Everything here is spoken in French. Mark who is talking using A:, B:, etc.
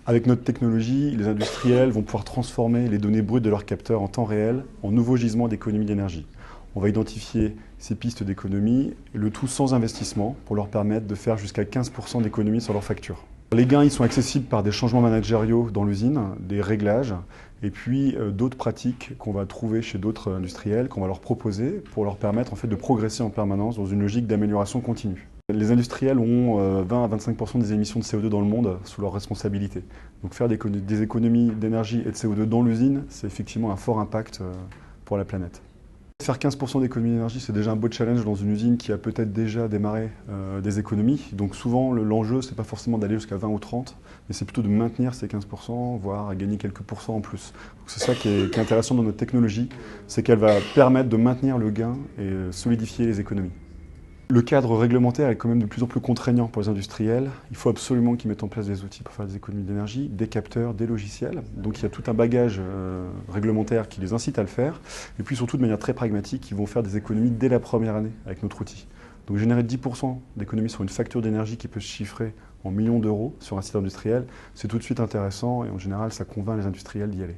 A: Avec notre technologie, les industriels vont pouvoir transformer les données brutes de leurs capteurs en temps réel en nouveaux gisements d'économie d'énergie. On va identifier ces pistes d'économie, le tout sans investissement, pour leur permettre de faire jusqu'à 15% d'économie sur leurs factures. Les gains ils sont accessibles par des changements managériaux dans l'usine, des réglages, et puis d'autres pratiques qu'on va trouver chez d'autres industriels, qu'on va leur proposer pour leur permettre en fait, de progresser en permanence dans une logique d'amélioration continue. Les industriels ont 20 à 25% des émissions de CO2 dans le monde sous leur responsabilité. Donc faire des économies d'énergie et de CO2 dans l'usine, c'est effectivement un fort impact pour la planète. Faire 15% d'économie d'énergie, c'est déjà un beau challenge dans une usine qui a peut-être déjà démarré des économies. Donc souvent, l'enjeu, c'est pas forcément d'aller jusqu'à 20 ou 30, mais c'est plutôt de maintenir ces 15%, voire à gagner quelques pourcents en plus. C'est ça qui est intéressant dans notre technologie, c'est qu'elle va permettre de maintenir le gain et solidifier les économies. Le cadre réglementaire est quand même de plus en plus contraignant pour les industriels. Il faut absolument qu'ils mettent en place des outils pour faire des économies d'énergie, des capteurs, des logiciels. Donc il y a tout un bagage réglementaire qui les incite à le faire. Et puis surtout de manière très pragmatique, ils vont faire des économies dès la première année avec notre outil. Donc générer 10% d'économies sur une facture d'énergie qui peut se chiffrer en millions d'euros sur un site industriel, c'est tout de suite intéressant et en général ça convainc les industriels d'y aller.